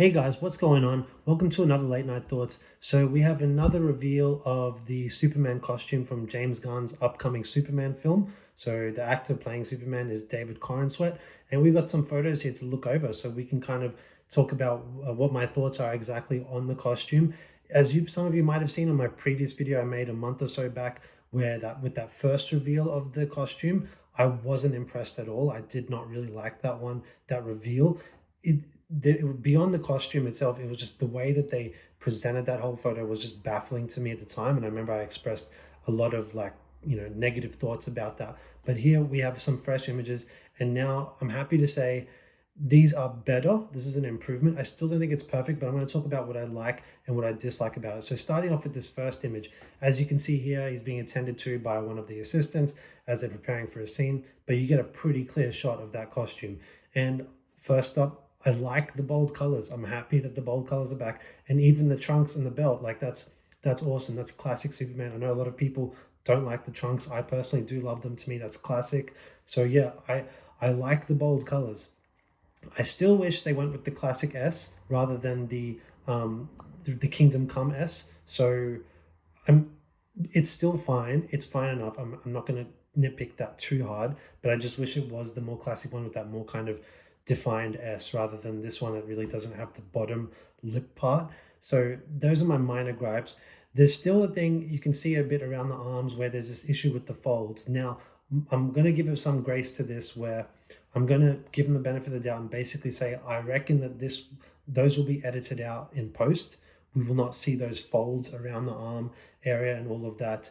Hey guys, what's going on? Welcome to another Late Night Thoughts. So we have another reveal of the Superman costume from James Gunn's upcoming Superman film. So the actor playing Superman is David Corenswet, and we've got some photos here to look over so we can kind of talk about what my thoughts are exactly on the costume. Some of you might have seen on my previous video I made a month or so back, where that with that first reveal of the costume, I wasn't impressed at all. I did not really like that reveal. Beyond the costume itself, it was just the way that they presented that whole photo was just baffling to me at the time. And I remember I expressed a lot of negative thoughts about that. But here we have some fresh images, and now I'm happy to say these are better. This is an improvement. I still don't think it's perfect, but I'm going to talk about what I like and what I dislike about it. So starting off with this first image, as you can see here, he's being attended to by one of the assistants as they're preparing for a scene, but you get a pretty clear shot of that costume. And first up, I like the bold colors. I'm happy that the bold colors are back, and even the trunks and the belt. Like that's awesome. That's classic Superman. I know a lot of people don't like the trunks. I personally do love them. To me, that's classic. So yeah, I like the bold colors. I still wish they went with the classic S rather than the Kingdom Come S. So I'm it's still fine. It's fine enough. I'm not going to nitpick that too hard, but I just wish it was the more classic one with that more kind of defined S rather than this one that really doesn't have the bottom lip part. So those are my minor gripes. There's still a thing you can see a bit around the arms where there's this issue with the folds. Now, I'm going to give some grace to this, where I'm going to give them the benefit of the doubt and basically say I reckon that those will be edited out in post. We will not see those folds around the arm area and all of that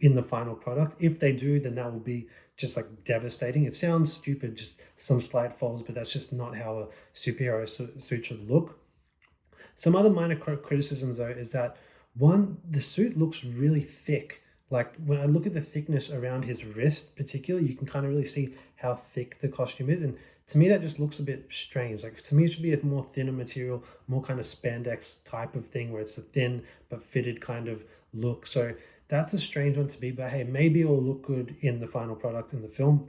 in the final product. If they do, then that will be just like devastating. It sounds stupid, just some slight folds, but that's just not how a superhero suit should look. Some other minor criticisms though is that, one, the suit looks really thick. Like when I look at the thickness around his wrist particularly, you can kind of really see how thick the costume is, and to me that just looks a bit strange. Like to me it should be a more thinner material, more kind of spandex type of thing, where it's a thin but fitted kind of look. So that's a strange one to be, but hey, maybe it'll look good in the final product in the film.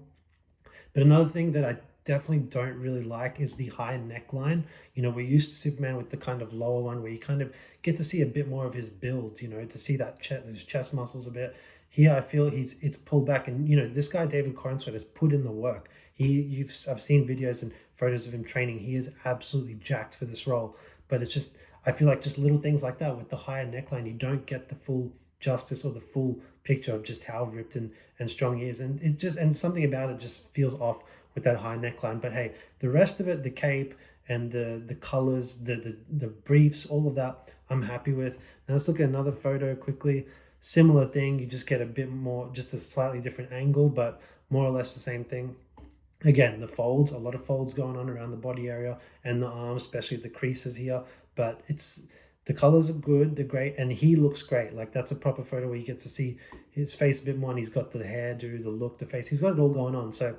But another thing that I definitely don't really like is the high neckline. We're used to Superman with the kind of lower one where you kind of get to see a bit more of his build, to see that those chest muscles a bit. Here I feel it's pulled back, and this guy David Corenswet has put in the work. I've seen videos and photos of him training. He is absolutely jacked for this role, but it's just, I feel like just little things like that with the higher neckline, you don't get the full justice or the full picture of just how ripped and strong he is, and something about it just feels off with that high neckline. But hey, the rest of it, the cape and the colors, the briefs, all of that, I'm happy with. Now let's look at another photo quickly. Similar thing, you just get a bit more, just a slightly different angle, but more or less the same thing. Again, the folds, a lot of folds going on around the body area and the arms, especially the creases here, but the colors are good, they're great, and he looks great. Like that's a proper photo where you get to see his face a bit more, and he's got the hairdo, the look, the face, he's got it all going on. So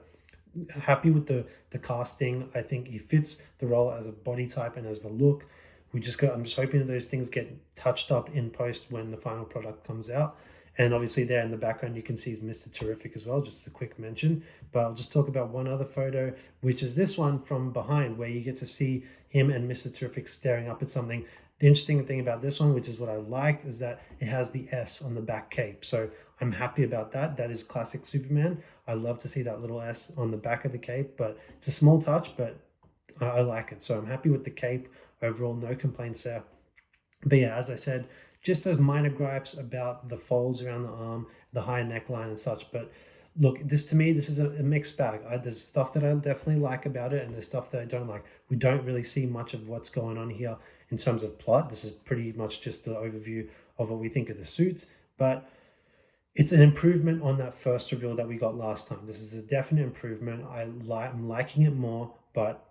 happy with the casting. I think he fits the role as a body type and as the look. I'm just hoping that those things get touched up in post when the final product comes out. And obviously there in the background you can see Mr. Terrific as well, just a quick mention. But I'll just talk about one other photo, which is this one from behind, where you get to see him and Mr. Terrific staring up at something. The interesting thing about this one, which is what I liked, is that it has the S on the back cape. So I'm happy about that. That is classic Superman. I love to see that little S on the back of the cape, but it's a small touch, but I like it. So I'm happy with the cape overall, no complaints there. But yeah, as I said, just those minor gripes about the folds around the arm, the high neckline and such. But look, to me, this is a mixed bag. There's stuff that I definitely like about it, and there's stuff that I don't like. We don't really see much of what's going on here in terms of plot. This is pretty much just the overview of what we think of the suit, but it's an improvement on that first reveal that we got last time. This is a definite improvement. I'm liking it more, but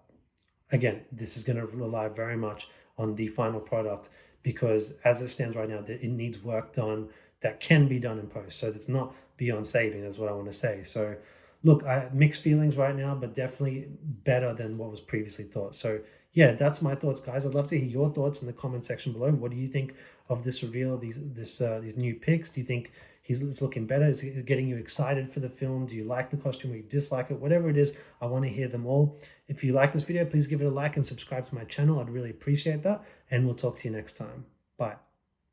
again, this is going to rely very much on the final product, because as it stands right now, it needs work done that can be done in post. So it's not beyond saving, is what I want to say. So look, I have mixed feelings right now, but definitely better than what was previously thought. So yeah, that's my thoughts, guys. I'd love to hear your thoughts in the comment section below. What do you think of this reveal, these new pics? Do you think he's looking better? Is it getting you excited for the film? Do you like the costume or you dislike it? Whatever it is, I want to hear them all. If you like this video, please give it a like and subscribe to my channel. I'd really appreciate that. And we'll talk to you next time. Bye.